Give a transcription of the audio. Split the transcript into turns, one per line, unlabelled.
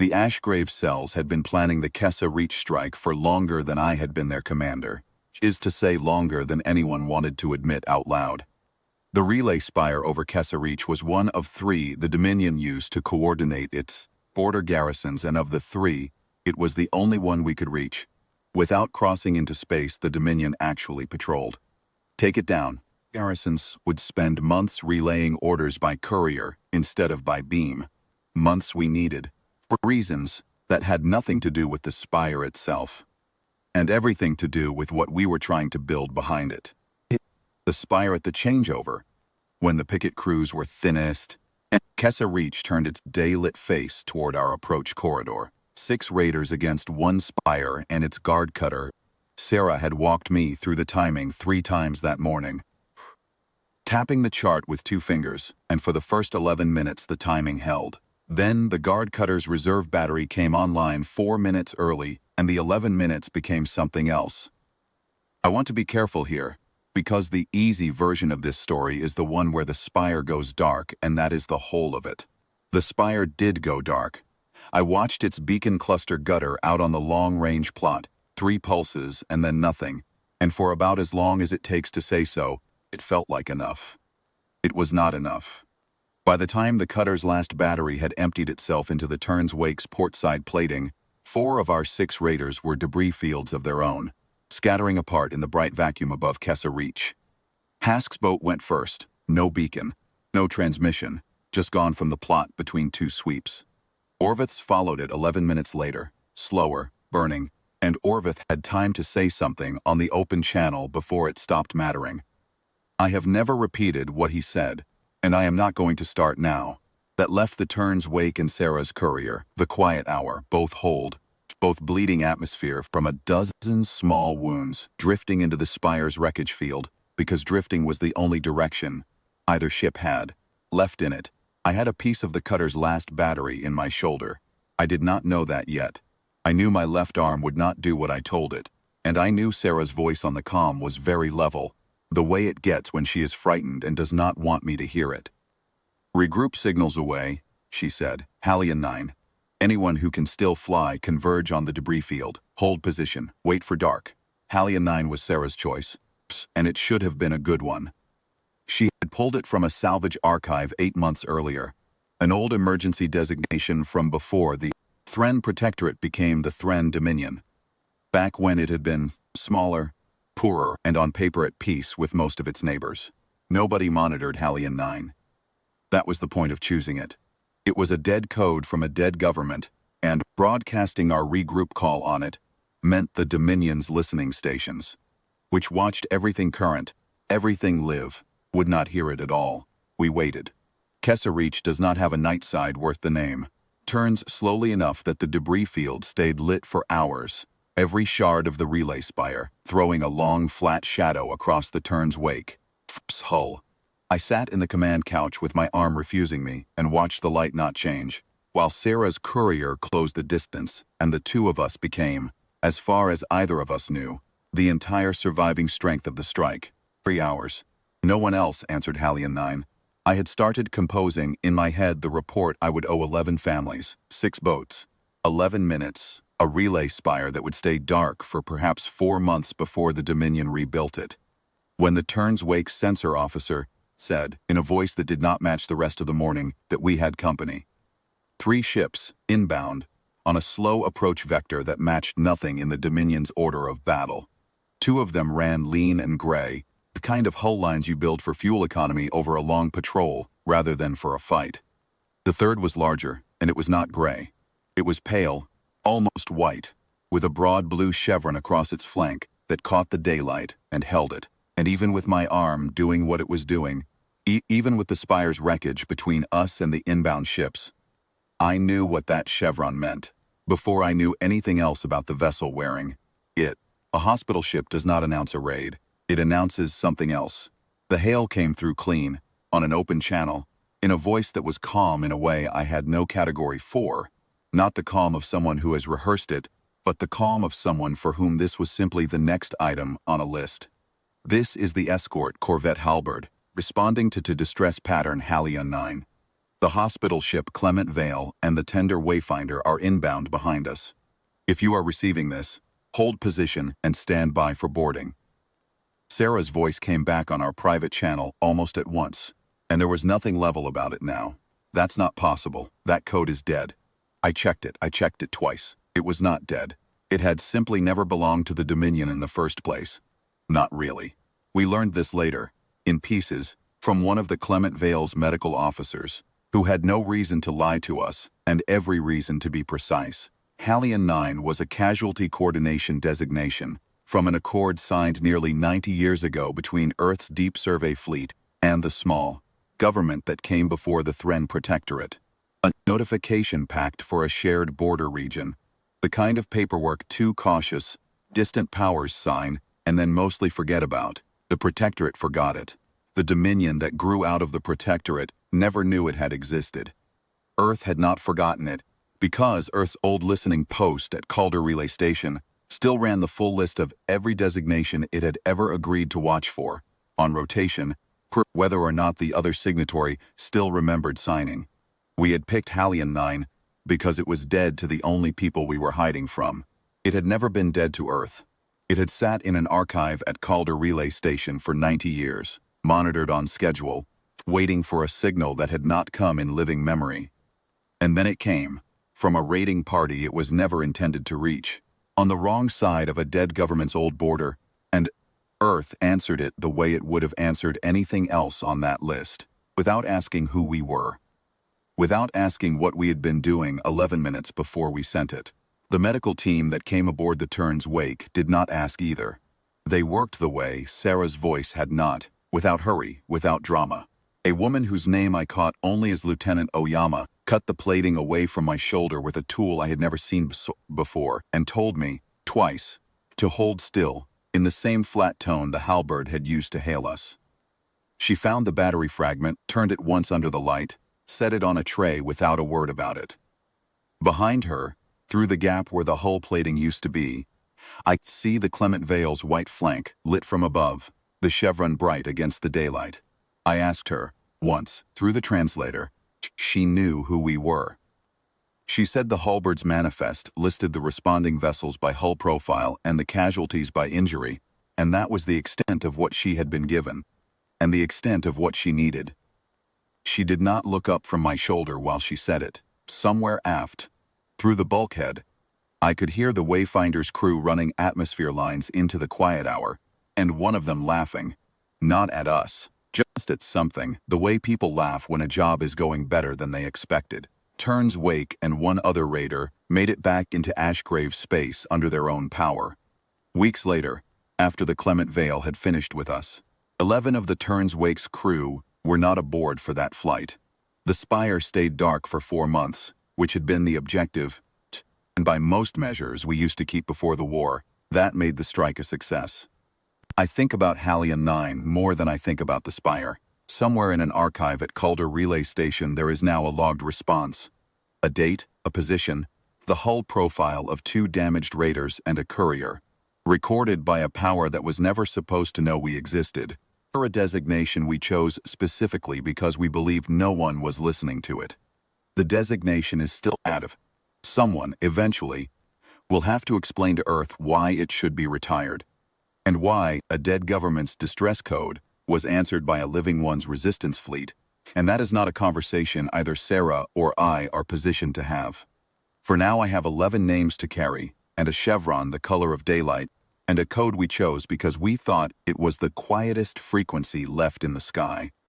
The Ashgrave cells had been planning the Kessa Reach strike for longer than I had been their commander, is to say longer than anyone wanted to admit out loud. The relay spire over Kessa Reach was one of three the Dominion used to coordinate its border garrisons, and of the three, it was the only one we could reach. Without crossing into space, the Dominion actually patrolled. Take it down. Garrisons would spend months relaying orders by courier instead of by beam. Months we needed, for reasons that had nothing to do with the spire itself, and everything to do with what we were trying to build behind it. The spire at the changeover, when the picket crews were thinnest, and Kessa Reach turned its day-lit face toward our approach corridor. 6 raiders against 1 spire and its guard cutter. Sarah had walked me through the timing 3 times that morning, tapping the chart with 2 fingers, and for the first 11 minutes the timing held. Then the guard cutter's reserve battery came online 4 minutes early, and the 11 minutes became something else. I want to be careful here, because the easy version of this story is the one where the spire goes dark, and that is the whole of it. The spire did go dark. I watched its beacon cluster gutter out on the long-range plot, 3 pulses and then nothing, and for about as long as it takes to say so, it felt like enough. It was not enough. By the time the cutter's last battery had emptied itself into the Turn's Wake's portside plating, 4 of our 6 raiders were debris fields of their own, scattering apart in the bright vacuum above Kessa Reach. Hask's boat went first, no beacon, no transmission, just gone from the plot between 2 sweeps. Orvith's followed it 11 minutes later, slower, burning, and Orvith had time to say something on the open channel before it stopped mattering. I have never repeated what he said, and I am not going to start now. That left the Turn's Wake and Sarah's courier, the quiet hour, both holed, both bleeding atmosphere from a dozen small wounds, drifting into the spire's wreckage field, because drifting was the only direction either ship had left in it. I had a piece of the cutter's last battery in my shoulder. I did not know that yet. I knew my left arm would not do what I told it, and I knew Sarah's voice on the comm was very level, the way it gets when she is frightened and does not want me to hear it. "Regroup signals away," she said. "Hallion 9. Anyone who can still fly, converge on the debris field. Hold position. Wait for dark." Hallion 9 was Sarah's choice, and it should have been a good one. She had pulled it from a salvage archive 8 months earlier, an old emergency designation from before the Thren Protectorate became the Thren Dominion, back when it had been smaller, poorer, and on paper at peace with most of its neighbors. Nobody monitored Hallion 9. That was the point of choosing it. It was a dead code from a dead government, and broadcasting our regroup call on it meant the Dominion's listening stations, which watched everything current, everything live, would not hear it at all. We waited. Kessa Reach does not have a night side worth the name. Turns slowly enough that the debris field stayed lit for hours, every shard of the relay spire throwing a long flat shadow across the Turn's Wake. Hull. I sat in the command couch with my arm refusing me and watched the light not change, while Sarah's courier closed the distance, and the 2 of us became, as far as either of us knew, the entire surviving strength of the strike. 3 hours. No one else answered Hallion 9. I had started composing in my head the report I would owe 11 families, 6 boats, 11 minutes, a relay spire that would stay dark for perhaps 4 months before the Dominion rebuilt it, when the Turn's Wake sensor officer said, in a voice that did not match the rest of the morning, that we had company. 3 ships, inbound, on a slow approach vector that matched nothing in the Dominion's order of battle. 2 of them ran lean and gray, the kind of hull lines you build for fuel economy over a long patrol rather than for a fight. The 3rd was larger, and it was not gray. It was pale, almost white, with a broad blue chevron across its flank that caught the daylight and held it. And even with my arm doing what it was doing, even with the spire's wreckage between us and the inbound ships, I knew what that chevron meant, before I knew anything else about the vessel wearing it. A hospital ship does not announce a raid. It announces something else. The hail came through clean, on an open channel, in a voice that was calm in a way I had no category for. Not the calm of someone who has rehearsed it, but the calm of someone for whom this was simply the next item on a list. This is the escort corvette Halberd, responding to distress pattern Hallion 9. The hospital ship Clement Vale and the tender Wayfinder are inbound behind us. If you are receiving this, hold position and stand by for boarding. Sarah's voice came back on our private channel almost at once, and there was nothing level about it now. That's not possible. That code is dead. I checked it twice. It was not dead. It had simply never belonged to the Dominion in the first place. Not really. We learned this later, in pieces, from one of the Clement Vale's medical officers, who had no reason to lie to us, and every reason to be precise. Hallion 9 was a casualty coordination designation from an accord signed nearly 90 years ago between Earth's Deep Survey Fleet and the small government that came before the Thren Protectorate. A notification pact for a shared border region. The kind of paperwork two cautious, distant powers sign and then mostly forget about. The Protectorate forgot it. The Dominion that grew out of the Protectorate never knew it had existed. Earth had not forgotten it, because Earth's old listening post at Calder Relay Station still ran the full list of every designation it had ever agreed to watch for, on rotation, whether or not the other signatory still remembered signing. We had picked Hallion 9 because it was dead to the only people we were hiding from. It had never been dead to Earth. It had sat in an archive at Calder Relay Station for 90 years, monitored on schedule, waiting for a signal that had not come in living memory. And then it came, from a raiding party it was never intended to reach, on the wrong side of a dead government's old border, and Earth answered it the way it would have answered anything else on that list, without asking who we were. Without asking what we had been doing 11 minutes before we sent it. The medical team that came aboard the Tern's wake did not ask either. They worked the way Sarah's voice had not, without hurry, without drama. A woman whose name I caught only as Lieutenant Oyama cut the plating away from my shoulder with a tool I had never seen before and told me, twice, to hold still, in the same flat tone the halberd had used to hail us. She found the battery fragment, turned it once under the light, set it on a tray without a word about it. Behind her, through the gap where the hull plating used to be, I could see the Clement Vale's white flank lit from above, the chevron bright against the daylight. I asked her, once, through the translator. She knew who we were. She said the halberd's manifest listed the responding vessels by hull profile and the casualties by injury, and that was the extent of what she had been given, and the extent of what she needed. She did not look up from my shoulder while she said it. Somewhere aft, through the bulkhead, I could hear the Wayfinder's crew running atmosphere lines into the quiet hour, and one of them laughing. Not at us, just at something, the way people laugh when a job is going better than they expected. Tern's wake and one other raider made it back into Ashgrave space under their own power. Weeks later, after the Clement Vale had finished with us, 11 of the Tern's wake's crew were not aboard for that flight. The spire stayed dark for 4 months, which had been the objective, and by most measures we used to keep before the war. That made the strike a success. I think about Hallion 9 more than I think about the spire. Somewhere in an archive at Calder Relay Station there is now a logged response. A date, a position, the hull profile of 2 damaged raiders and a courier, recorded by a power that was never supposed to know we existed, or a designation we chose specifically because we believed no one was listening to it. The designation is still active. Someone, eventually, will have to explain to Earth why it should be retired, and why a dead government's distress code was answered by a living one's resistance fleet, and that is not a conversation either Sarah or I are positioned to have. For now I have 11 names to carry, and a chevron the color of daylight, and a code we chose because we thought it was the quietest frequency left in the sky.